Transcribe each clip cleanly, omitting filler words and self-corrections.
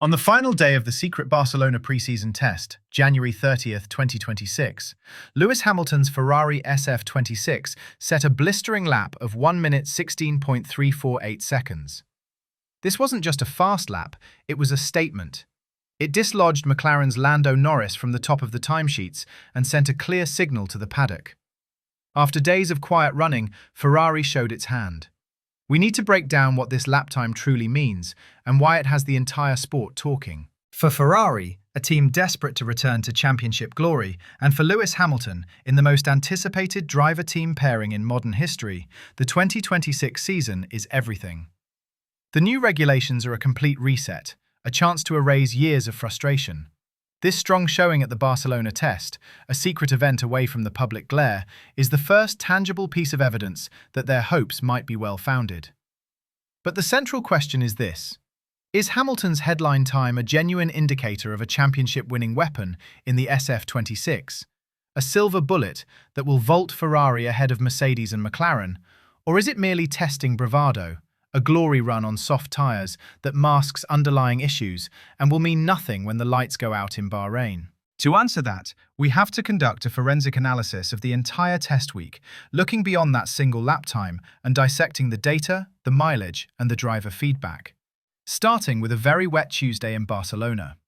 On the final day of the secret Barcelona preseason test, January 30th, 2026, Lewis Hamilton's Ferrari SF26 set a blistering lap of 1 minute 16.348 seconds. This wasn't just a fast lap, it was a statement. It dislodged McLaren's Lando Norris from the top of the timesheets and sent a clear signal to the paddock. After days of quiet running, Ferrari showed its hand. We need to break down what this lap time truly means and why it has the entire sport talking. For Ferrari, a team desperate to return to championship glory, and for Lewis Hamilton, in the most anticipated driver-team pairing in modern history, the 2026 season is everything. The new regulations are a complete reset, a chance to erase years of frustration. This strong showing at the Barcelona test, a secret event away from the public glare, is the first tangible piece of evidence that their hopes might be well-founded. But the central question is this: is Hamilton's headline time a genuine indicator of a championship-winning weapon in the SF26, a silver bullet that will vault Ferrari ahead of Mercedes and McLaren, or is it merely testing bravado, a glory run on soft tyres that masks underlying issues and will mean nothing when the lights go out in Bahrain? To answer that, we have to conduct a forensic analysis of the entire test week, looking beyond that single lap time and dissecting the data, the mileage, and the driver feedback. Starting with a very wet Tuesday in Barcelona.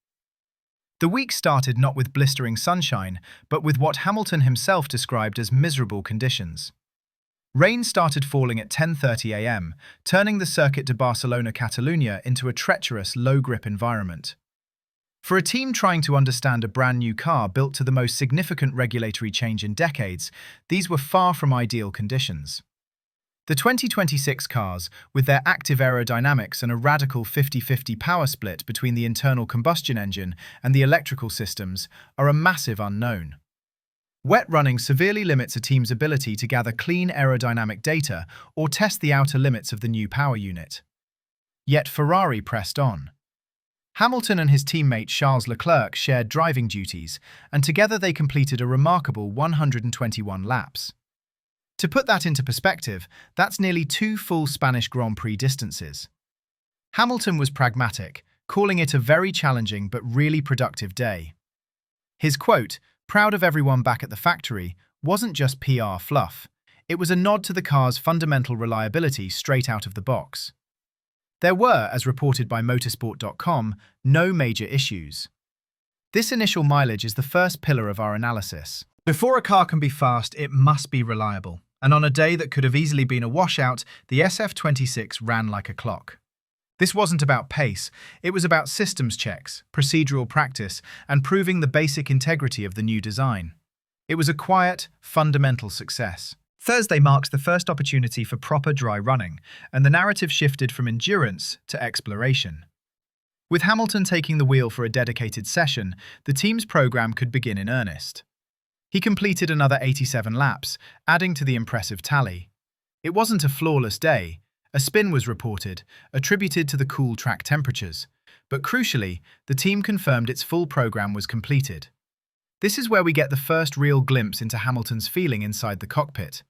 The week started not with blistering sunshine, but with what Hamilton himself described as miserable conditions. Rain started falling at 10:30 a.m., turning the Circuit de Barcelona-Catalunya into a treacherous, low-grip environment. For a team trying to understand a brand-new car built to the most significant regulatory change in decades, these were far from ideal conditions. The 2026 cars, with their active aerodynamics and a radical 50-50 power split between the internal combustion engine and the electrical systems, are a massive unknown. Wet running severely limits a team's ability to gather clean aerodynamic data or test the outer limits of the new power unit. Yet Ferrari pressed on. Hamilton and his teammate Charles Leclerc shared driving duties, and together they completed a remarkable 121 laps. To put that into perspective, that's nearly 2 full Spanish Grand Prix distances. Hamilton was pragmatic, calling it a very challenging but really productive day. His quote, "Proud of everyone back at the factory," wasn't just PR fluff. It was a nod to the car's fundamental reliability straight out of the box. There were, as reported by motorsport.com, no major issues. This initial mileage is the first pillar of our analysis. Before a car can be fast, it must be reliable. And on a day that could have easily been a washout, the SF26 ran like a clock. This wasn't about pace, it was about systems checks, procedural practice, and proving the basic integrity of the new design. It was a quiet, fundamental success. Thursday marks the first opportunity for proper dry running, and the narrative shifted from endurance to exploration. With Hamilton taking the wheel for a dedicated session, the team's program could begin in earnest. He completed another 87 laps, adding to the impressive tally. It wasn't a flawless day. A spin was reported, attributed to the cool track temperatures, but crucially, the team confirmed its full program was completed. This is where we get the first real glimpse into Hamilton's feeling inside the cockpit.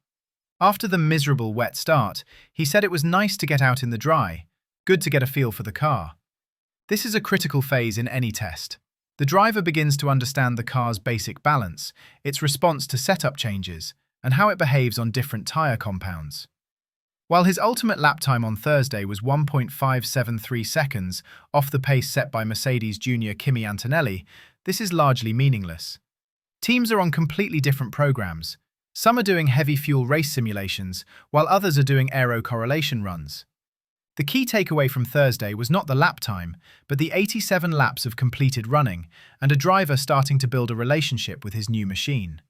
After the miserable wet start, he said it was nice to get out in the dry, good to get a feel for the car. This is a critical phase in any test. The driver begins to understand the car's basic balance, its response to setup changes, and how it behaves on different tyre compounds. While his ultimate lap time on Thursday was 1.573 seconds, off the pace set by Mercedes junior Kimi Antonelli, this is largely meaningless. Teams are on completely different programs. Some are doing heavy fuel race simulations, while others are doing aero correlation runs. The key takeaway from Thursday was not the lap time, but the 87 laps of completed running, and a driver starting to build a relationship with his new machine.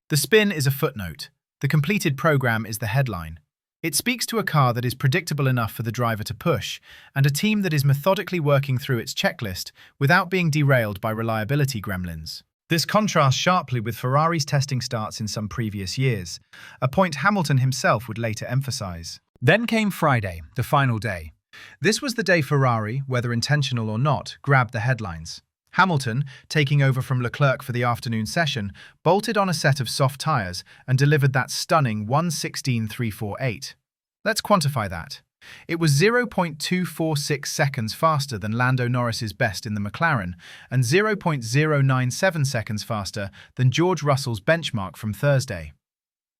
The spin is a footnote. The completed program is the headline. It speaks to a car that is predictable enough for the driver to push, and a team that is methodically working through its checklist without being derailed by reliability gremlins. This contrasts sharply with Ferrari's testing starts in some previous years, a point Hamilton himself would later emphasize. Then came Friday, the final day. This was the day Ferrari, whether intentional or not, grabbed the headlines. Hamilton, taking over from Leclerc for the afternoon session, bolted on a set of soft tyres and delivered that stunning 1:16.348. Let's quantify that. It was 0.246 seconds faster than Lando Norris's best in the McLaren and 0.097 seconds faster than George Russell's benchmark from Thursday.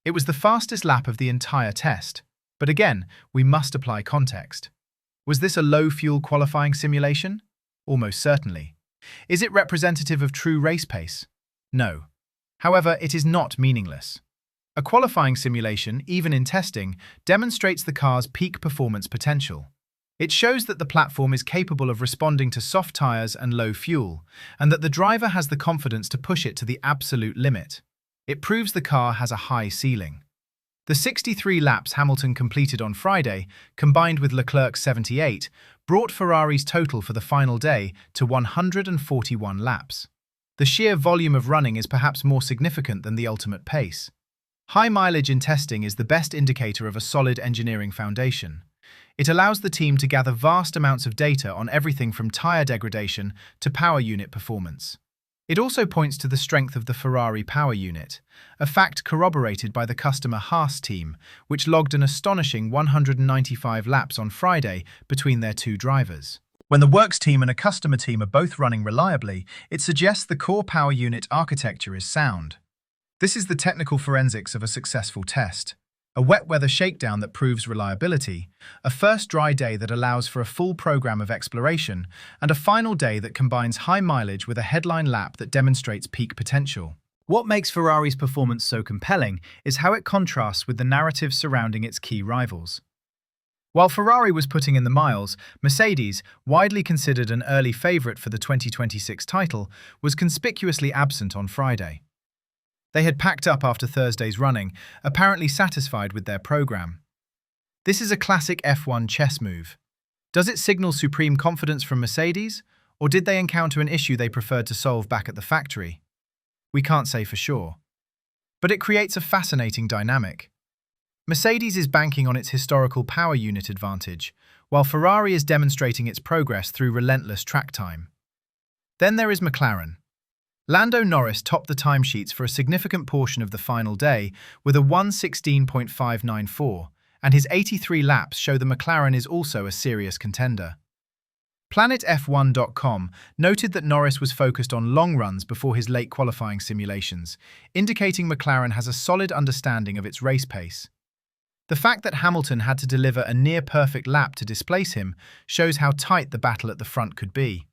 It was the fastest lap of the entire test, but again, we must apply context. Was this a low-fuel qualifying simulation? Almost certainly. Is it representative of true race pace? No. However, it is not meaningless. A qualifying simulation, even in testing, demonstrates the car's peak performance potential. It shows that the platform is capable of responding to soft tyres and low fuel, and that the driver has the confidence to push it to the absolute limit. It proves the car has a high ceiling. The 63 laps Hamilton completed on Friday, combined with Leclerc's 78, brought Ferrari's total for the final day to 141 laps. The sheer volume of running is perhaps more significant than the ultimate pace. High mileage in testing is the best indicator of a solid engineering foundation. It allows the team to gather vast amounts of data on everything from tyre degradation to power unit performance. It also points to the strength of the Ferrari power unit, a fact corroborated by the customer Haas team, which logged an astonishing 195 laps on Friday between their two drivers. When the works team and a customer team are both running reliably, it suggests the core power unit architecture is sound. This is the technical forensics of a successful test. A wet weather shakedown that proves reliability, a first dry day that allows for a full program of exploration, and a final day that combines high mileage with a headline lap that demonstrates peak potential. What makes Ferrari's performance so compelling is how it contrasts with the narrative surrounding its key rivals. While Ferrari was putting in the miles, Mercedes, widely considered an early favourite for the 2026 title, was conspicuously absent on Friday. They had packed up after Thursday's running, apparently satisfied with their program. This is a classic F1 chess move. Does it signal supreme confidence from Mercedes, or did they encounter an issue they preferred to solve back at the factory? We can't say for sure. But it creates a fascinating dynamic. Mercedes is banking on its historical power unit advantage, while Ferrari is demonstrating its progress through relentless track time. Then there is McLaren. Lando Norris topped the timesheets for a significant portion of the final day with a 1:16.594, and his 83 laps show the McLaren is also a serious contender. PlanetF1.com noted that Norris was focused on long runs before his late qualifying simulations, indicating McLaren has a solid understanding of its race pace. The fact that Hamilton had to deliver a near-perfect lap to displace him shows how tight the battle at the front could be.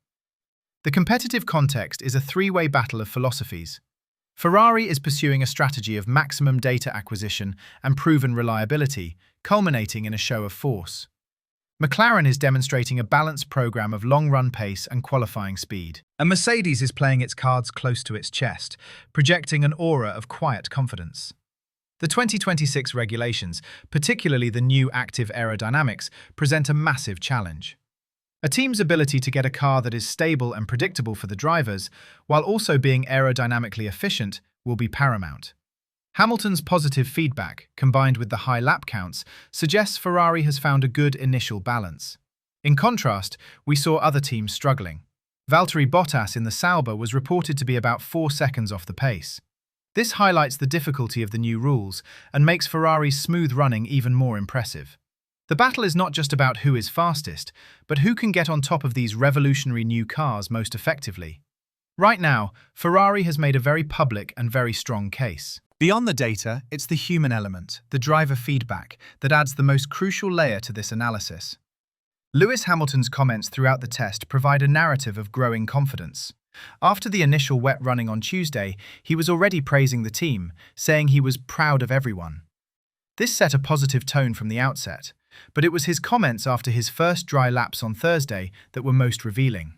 The competitive context is a three-way battle of philosophies. Ferrari is pursuing a strategy of maximum data acquisition and proven reliability, culminating in a show of force. McLaren is demonstrating a balanced program of long-run pace and qualifying speed. And Mercedes is playing its cards close to its chest, projecting an aura of quiet confidence. The 2026 regulations, particularly the new active aerodynamics, present a massive challenge. A team's ability to get a car that is stable and predictable for the drivers, while also being aerodynamically efficient, will be paramount. Hamilton's positive feedback, combined with the high lap counts, suggests Ferrari has found a good initial balance. In contrast, we saw other teams struggling. Valtteri Bottas in the Sauber was reported to be about 4 seconds off the pace. This highlights the difficulty of the new rules and makes Ferrari's smooth running even more impressive. The battle is not just about who is fastest, but who can get on top of these revolutionary new cars most effectively. Right now, Ferrari has made a very public and very strong case. Beyond the data, it's the human element, the driver feedback, that adds the most crucial layer to this analysis. Lewis Hamilton's comments throughout the test provide a narrative of growing confidence. After the initial wet running on Tuesday, he was already praising the team, saying he was proud of everyone. This set a positive tone from the outset, but it was his comments after his first dry laps on Thursday that were most revealing.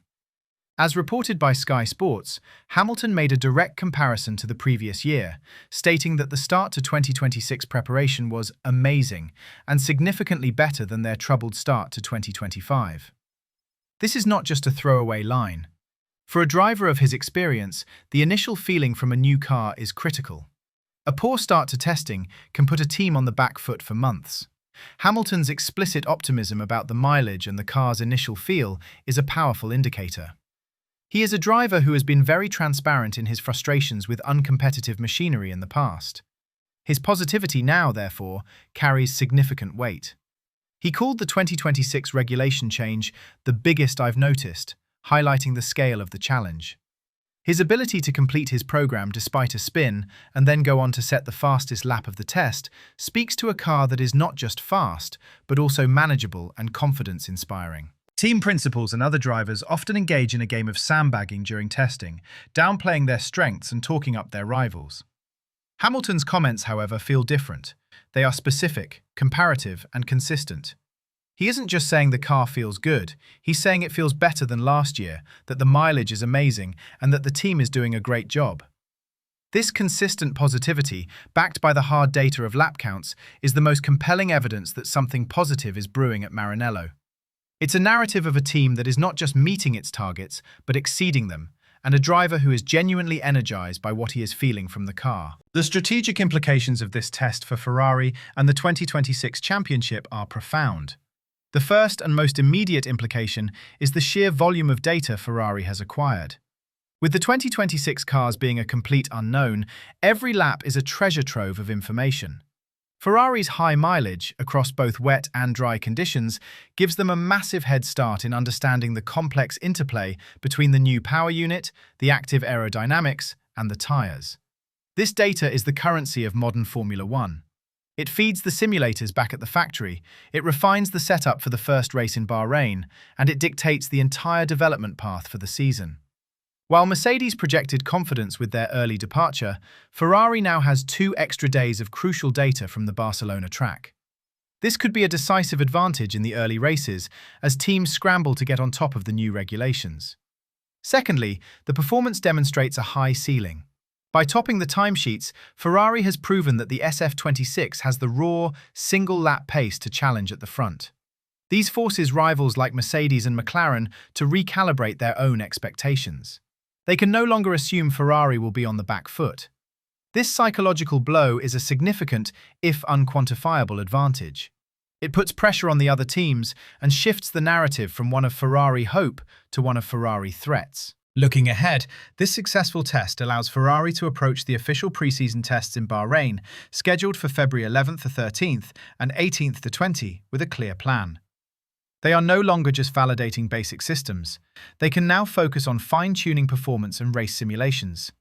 As reported by Sky Sports, Hamilton made a direct comparison to the previous year, stating that the start to 2026 preparation was amazing and significantly better than their troubled start to 2025. This is not just a throwaway line. For a driver of his experience, the initial feeling from a new car is critical. A poor start to testing can put a team on the back foot for months. Hamilton's explicit optimism about the mileage and the car's initial feel is a powerful indicator. He is a driver who has been very transparent in his frustrations with uncompetitive machinery in the past. His positivity now, therefore, carries significant weight. He called the 2026 regulation change the biggest I've noticed, highlighting the scale of the challenge. His ability to complete his program despite a spin and then go on to set the fastest lap of the test speaks to a car that is not just fast, but also manageable and confidence-inspiring. Team principals and other drivers often engage in a game of sandbagging during testing, downplaying their strengths and talking up their rivals. Hamilton's comments, however, feel different. They are specific, comparative, and consistent. He isn't just saying the car feels good, he's saying it feels better than last year, that the mileage is amazing, and that the team is doing a great job. This consistent positivity, backed by the hard data of lap counts, is the most compelling evidence that something positive is brewing at Maranello. It's a narrative of a team that is not just meeting its targets, but exceeding them, and a driver who is genuinely energized by what he is feeling from the car. The strategic implications of this test for Ferrari and the 2026 championship are profound. The first and most immediate implication is the sheer volume of data Ferrari has acquired. With the 2026 cars being a complete unknown, every lap is a treasure trove of information. Ferrari's high mileage, across both wet and dry conditions, gives them a massive head start in understanding the complex interplay between the new power unit, the active aerodynamics, and the tyres. This data is the currency of modern Formula One. It feeds the simulators back at the factory, it refines the setup for the first race in Bahrain, and it dictates the entire development path for the season. While Mercedes projected confidence with their early departure, Ferrari now has 2 extra days of crucial data from the Barcelona track. This could be a decisive advantage in the early races as teams scramble to get on top of the new regulations. Secondly, the performance demonstrates a high ceiling. By topping the timesheets, Ferrari has proven that the SF26 has the raw, single-lap pace to challenge at the front. These forces rivals like Mercedes and McLaren to recalibrate their own expectations. They can no longer assume Ferrari will be on the back foot. This psychological blow is a significant, if unquantifiable, advantage. It puts pressure on the other teams and shifts the narrative from one of Ferrari hope to one of Ferrari threats. Looking ahead, this successful test allows Ferrari to approach the official preseason tests in Bahrain, scheduled for February 11th to 13th and 18th to 20th, with a clear plan. They are no longer just validating basic systems. They can now focus on fine-tuning performance and race simulations.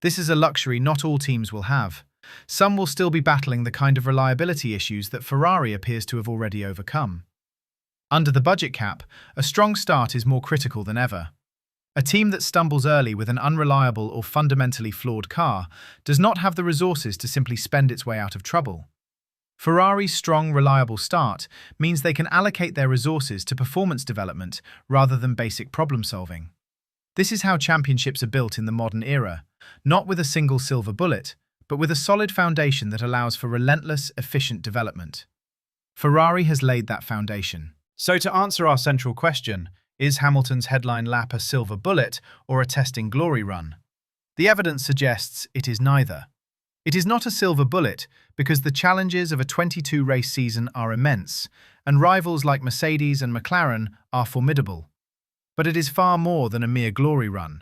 This is a luxury not all teams will have. Some will still be battling the kind of reliability issues that Ferrari appears to have already overcome. Under the budget cap, a strong start is more critical than ever. A team that stumbles early with an unreliable or fundamentally flawed car does not have the resources to simply spend its way out of trouble. Ferrari's strong, reliable start means they can allocate their resources to performance development rather than basic problem-solving. This is how championships are built in the modern era, not with a single silver bullet, but with a solid foundation that allows for relentless, efficient development. Ferrari has laid that foundation. So to answer our central question, is Hamilton's headline lap a silver bullet or a testing glory run? The evidence suggests it is neither. It is not a silver bullet because the challenges of a 22-race season are immense, and rivals like Mercedes and McLaren are formidable. But it is far more than a mere glory run.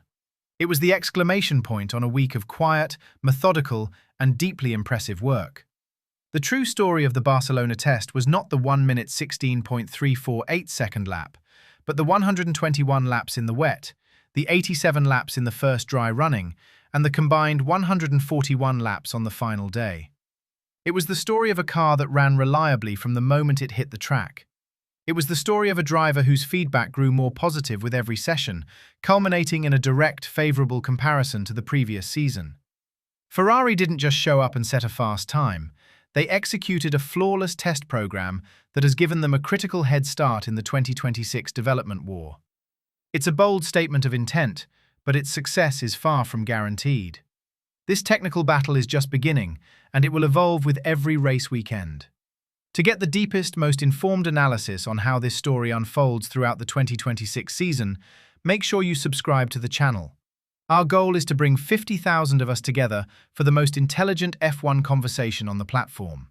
It was the exclamation point on a week of quiet, methodical, and deeply impressive work. The true story of the Barcelona test was not the 1-minute 16.348-second lap, but the 121 laps in the wet, the 87 laps in the first dry running, and the combined 141 laps on the final day. It was the story of a car that ran reliably from the moment it hit the track. It was the story of a driver whose feedback grew more positive with every session, culminating in a direct, favourable comparison to the previous season. Ferrari didn't just show up and set a fast time. They executed a flawless test program that has given them a critical head start in the 2026 development war. It's a bold statement of intent, but its success is far from guaranteed. This technical battle is just beginning, and it will evolve with every race weekend. To get the deepest, most informed analysis on how this story unfolds throughout the 2026 season, make sure you subscribe to the channel. Our goal is to bring 50,000 of us together for the most intelligent F1 conversation on the platform.